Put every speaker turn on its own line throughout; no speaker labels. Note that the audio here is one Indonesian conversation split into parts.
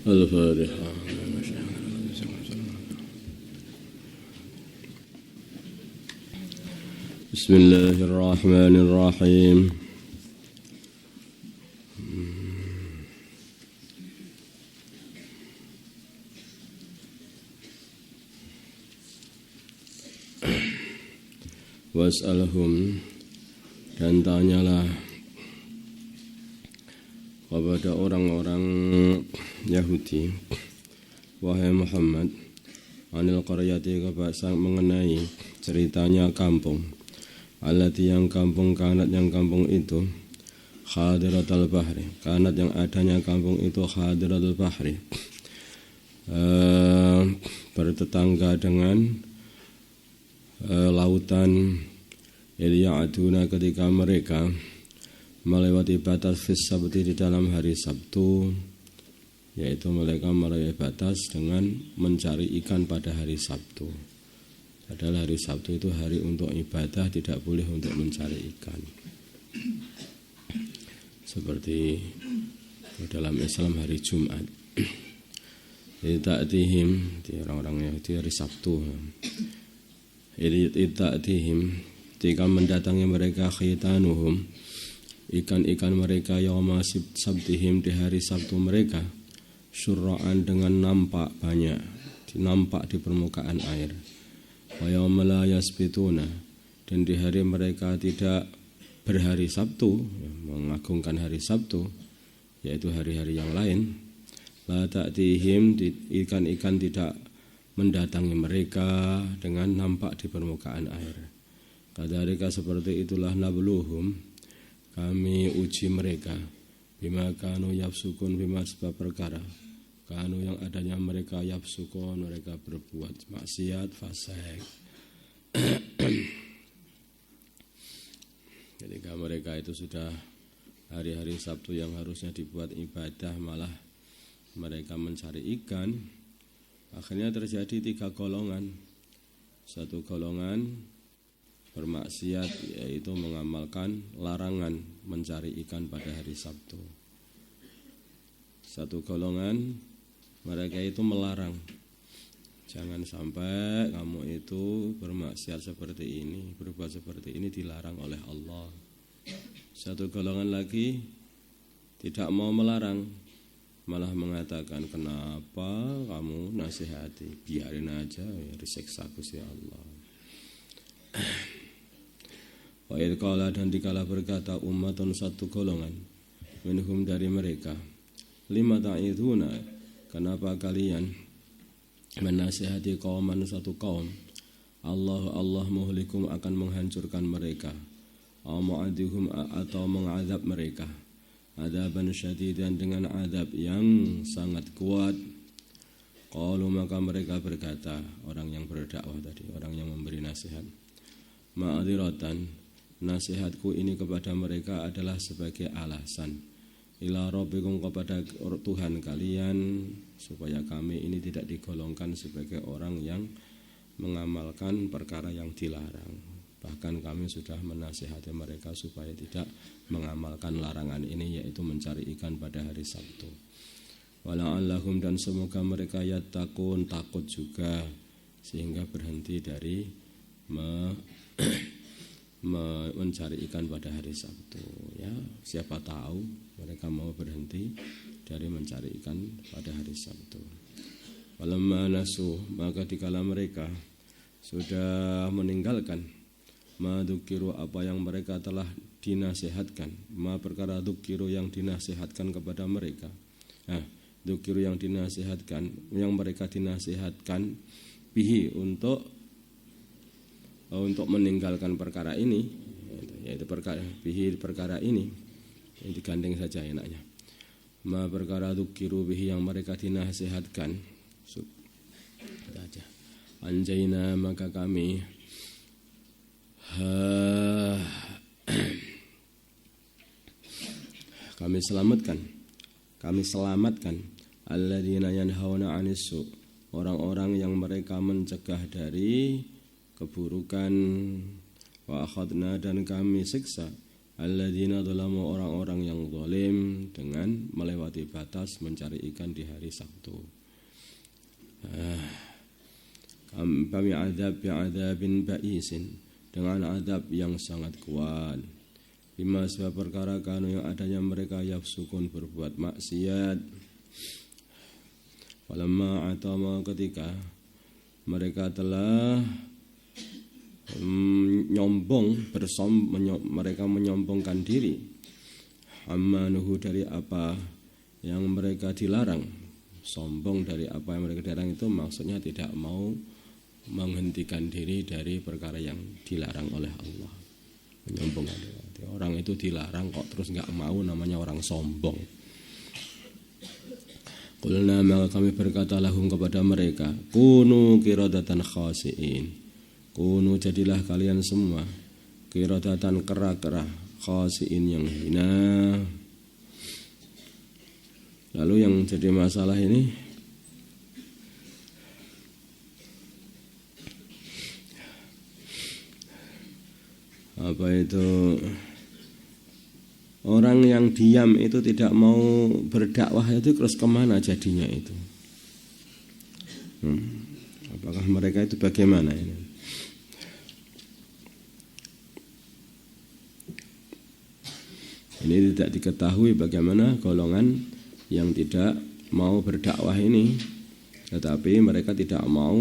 Al-Fatihah. Bismillahirrahmanirrahim. Was'alhum, dan tanyalah kepada orang-orang Yahudi, wahai Muhammad, anil qaryati, mengenai ceritanya kampung, allati yang kampung, kanat yang kampung itu, khadiratul bahri, kanat yang adanya kampung itu khadiratul bahri, bertetangga dengan lautan. Ya'duna, ketika mereka melewati batas fis sabti, di dalam hari Sabtu, yaitu mereka melewati batas dengan mencari ikan pada hari Sabtu. Padahal hari Sabtu itu hari untuk ibadah, tidak boleh untuk mencari ikan. Seperti dalam Islam hari Jumat. Jadi ta'tihim, di orang-orang Yahudi hari Sabtu. Ta'tihim, ketika mendatangi mereka khitanuhum, ikan-ikan mereka yawma sabtihim, di hari Sabtu mereka, syurra'an, dengan nampak banyak, nampak di permukaan air. Wa yawma la yasbituna, dan di hari mereka tidak berhari Sabtu, mengagungkan hari Sabtu, yaitu hari-hari yang lain. La ta'tihim, ikan-ikan tidak mendatangi mereka dengan nampak di permukaan air. Kadzalika, seperti itulah nabluhum, kami uji mereka, bima kanu yafsukun, bima sebab perkara kanu yang adanya mereka yafsukun, mereka berbuat maksiat, fasik. Ketika mereka itu sudah hari-hari Sabtu yang harusnya dibuat ibadah, malah mereka mencari ikan. Akhirnya terjadi 3 golongan. Satu golongan bermaksiat, yaitu mengamalkan larangan mencari ikan pada hari Sabtu. Satu golongan, mereka itu melarang, jangan sampai kamu itu bermaksiat seperti ini, berbuat seperti ini, dilarang oleh Allah. Satu golongan lagi tidak mau melarang, malah mengatakan, kenapa kamu nasihati, biarin aja, ya, disiksa Gusti Allah. Wa idh qala, dan dikala berkata ummatun, satu golongan, minhum, dari mereka, lima ta'iduna, kenapa kalian menasihati qauman, satu kaum, Allah muhlikum, akan menghancurkan mereka, au mu'adhihum, atau mengadab mereka, adaban syadidan, dengan adab yang sangat kuat. Qalu, maka mereka berkata, orang yang berdakwah tadi, orang yang memberi nasihat, ma'adziratan, nasihatku ini kepada mereka adalah sebagai alasan, ila rabbikum, kepada Tuhan kalian, supaya kami ini tidak digolongkan sebagai orang yang mengamalkan perkara yang dilarang. Bahkan kami sudah menasihati mereka supaya tidak mengamalkan larangan ini, yaitu mencari ikan pada hari Sabtu. Wala'allahum, dan semoga mereka yattaqun, takut juga, sehingga berhenti dari mencari ikan pada hari Sabtu. Ya, siapa tahu mereka mau berhenti dari mencari ikan pada hari Sabtu. Walamma nasu, maka dikala mereka sudah meninggalkan madzukiru, apa yang mereka telah dinasihatkan, perkara dzukiru yang dinasihatkan kepada mereka. Nah, dzukiru yang dinasihatkan, yang mereka dinasihatkan bihi, untuk meninggalkan perkara ini, yaitu perkara ini, yang digandeng saja enaknya. Ma perkara dzukiru bihi, yang mereka dinasihatkan, saja. Anjaina, maka kami selamatkan alladzina yanhauna 'anis su', orang-orang yang mereka mencegah dari keburukan. Wa akhadna, dan kami siksa alladzina dzalamu, orang-orang yang zalim dengan melewati batas mencari ikan di hari Sabtu. Kami azab bi'adzabin ba'isin, dengan azab yang sangat kuat. Bima sebab perkara kanu yang adanya mereka yafsukun, berbuat maksiat. Falamma atama, ketika mereka telah menyombong, mereka menyombongkan diri, ammanuhu, dari apa yang mereka dilarang. Sombong dari apa yang mereka dilarang itu maksudnya tidak mau menghentikan diri dari perkara yang dilarang oleh Allah. Menyombongkan diri. Orang itu dilarang kok terus enggak mau, namanya orang sombong. Qulna, maka kami berkata lahum kepada mereka, kunu qiradatan khasiin. Kunu, jadilah kalian semua qiradatan, kera-kera, khasiin, yang hina. Lalu yang jadi masalah ini, apa itu, orang yang diam itu tidak mau berdakwah itu terus kemana jadinya itu? Apakah mereka itu bagaimana ini? Ini tidak diketahui bagaimana golongan yang tidak mau berdakwah ini, tetapi mereka tidak mau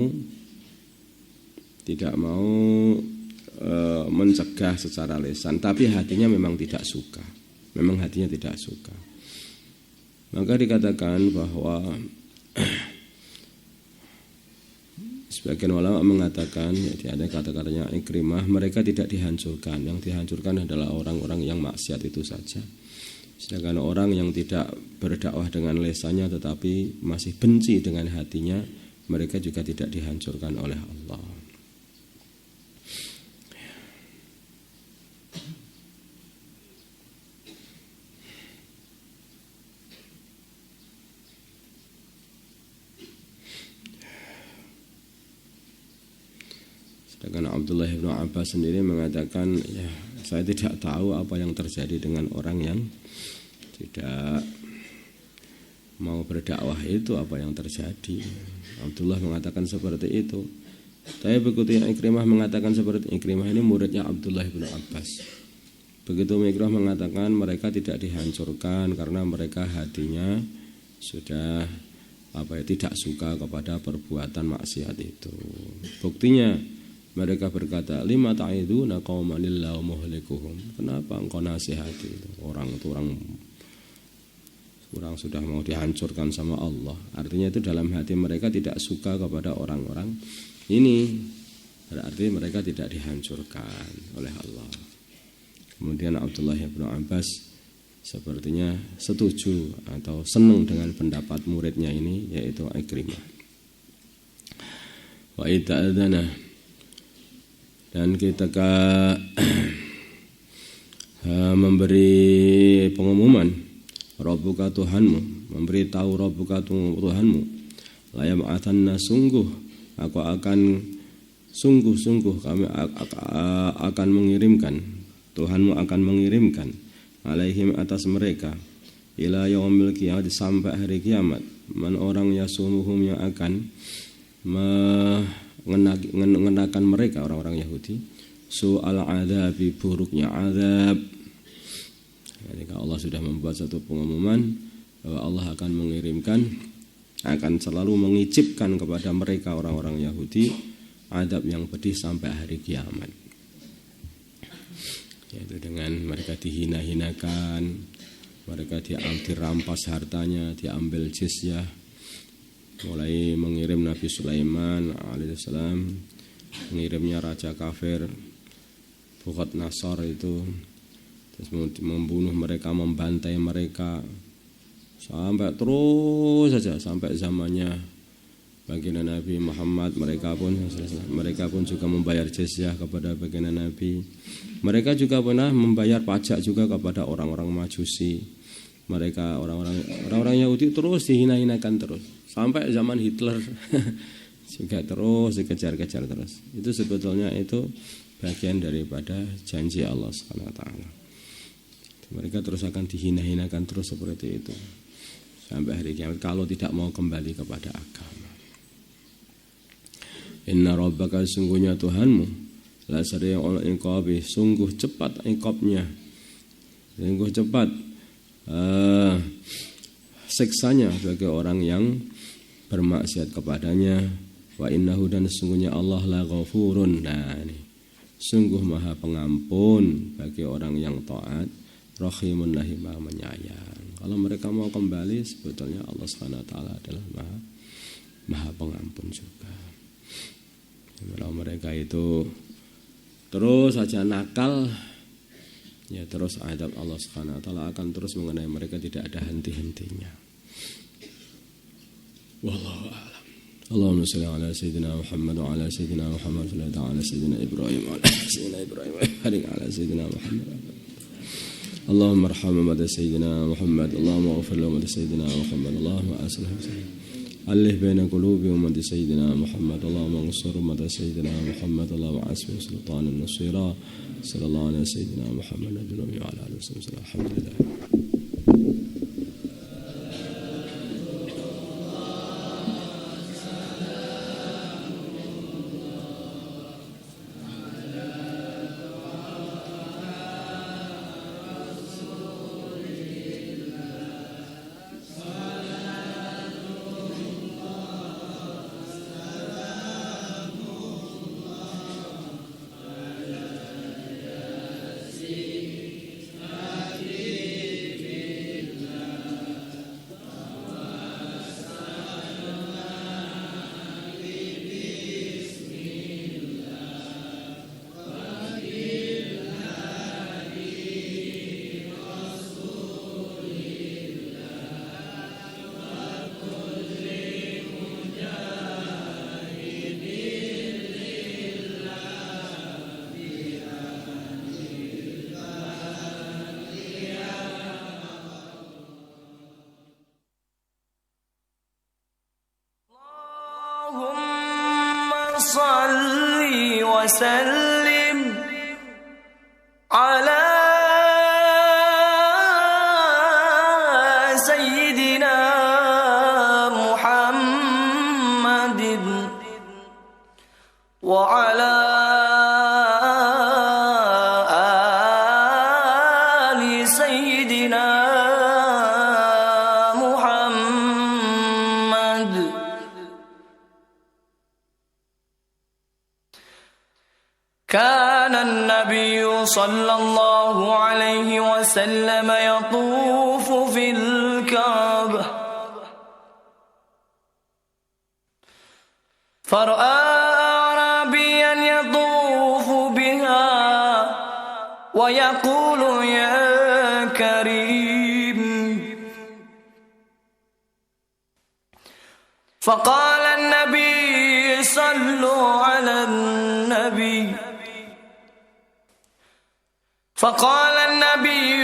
mencegah secara lisan, tapi hatinya memang tidak suka. Maka dikatakan bahwa sebagian ulama mengatakan, jadi ada kata-katanya Ikrimah, mereka tidak dihancurkan. Yang dihancurkan adalah orang-orang yang maksiat itu saja. Sedangkan orang yang tidak berdakwah dengan lisannya tetapi masih benci dengan hatinya, mereka juga tidak dihancurkan oleh Allah. Sedangkan Abdullah bin Abbas sendiri mengatakan, ya, saya tidak tahu apa yang terjadi dengan orang yang tidak mau berdakwah itu, apa yang terjadi. Abdullah mengatakan seperti itu. Tapi begitu yang Ikrimah mengatakan seperti Ikrimah ini muridnya Abdullah bin Abbas. Begitu Ikrimah mengatakan mereka tidak dihancurkan karena mereka hatinya sudah tidak suka kepada perbuatan maksiat itu. Buktinya mereka berkata, lima ta'iduna qauman illahu muhlikuhum. Kenapa engkau nasihati itu? Orang sudah mau dihancurkan sama Allah. Artinya itu dalam hati mereka tidak suka kepada orang-orang ini. Berarti mereka tidak dihancurkan oleh Allah. Kemudian Abdullah bin Abbas sepertinya setuju atau senang dengan pendapat muridnya ini, yaitu Ikrimah. Wa ita'adana, dan ketika memberi pengumuman Rabbuka Tuhanmu, memberitahu Rabbuka Tuhanmu, la yab'atsanna, sungguh kami akan mengirimkan, Tuhanmu akan mengirimkan, alaihim, atas mereka, ila yaumil qiyamah, sampai hari kiamat, man orang yasumuhum, yang akan mengenakan mereka, orang-orang Yahudi, su'al adzabi, buruknya azab. Ketika Allah sudah membuat satu pengumuman bahwa Allah akan mengirimkan, akan selalu mengicipkan kepada mereka orang-orang Yahudi azab yang pedih sampai hari kiamat, yaitu dengan mereka dihina-hinakan, mereka dirampas hartanya, diambil jizyah. Mulai mengirim Nabi Sulaiman alaihissalam, mengirimnya raja kafir Bukhadnassar itu, terus membunuh mereka, membantai mereka, sampai terus saja sampai zamannya baginda Nabi Muhammad. Mereka pun juga membayar jizyah kepada baginda Nabi. Mereka juga pernah membayar pajak juga kepada orang-orang Majusi. Mereka orang-orang Yahudi terus dihina-hinakan terus sampai zaman Hitler juga terus dikejar-kejar terus. Itu sebetulnya itu bagian daripada janji Allah Subhanahu wa taala. Mereka terus akan dihina-hinakan terus seperti itu sampai hari kiamat kalau tidak mau kembali kepada agama. Inna rabbaka, sungguhnya Tuhanmu, la sari'ul iqabi, sungguh cepat iqabnya, sungguh cepat siksanya bagi orang yang bermaksiat kepadanya. Wa innahu, dan sesungguhnya Allah la ghafurun, nah ini sungguh maha pengampun bagi orang yang taat, rahimun lahi, maha menyayang. Kalau mereka mau kembali, sebetulnya Allah Subhanahu wa taala adalah maha pengampun juga. Kalau mereka itu terus saja nakal, ya terus azab Allah Subhanahu wa taala akan terus mengenai mereka, tidak ada henti-hentinya. Wallahu a'lam. Allahumma shalli ala sayyidina Muhammad wa ala sayyidina Muhammad wa ala sayyidina Ibrahim wa ala sayyidina Ibrahim wa ala sayyidina Muhammad. Allahumma arham umat sayyidina Muhammad, Allahumma ighfir umat sayyidina Muhammad, Allahumma aslih alih baina qulubi umat sayyidina Muhammad, Allahumma ansur umat sayyidina Muhammad, Allahumma asmi sultanan nasira, sallallahu ala sayyidina Muhammad wa ala alihi wasallam. Alhamdulillah.
صل وسلم على سيدنا محمد وعلى آل سيدنا محمد. كان النبي صلى الله عليه وسلم يطوف في الكعبة فرأى أعرابيا يطوف بها ويقول يا كريم، فقال النبي صلوا على النبي، فقال النبي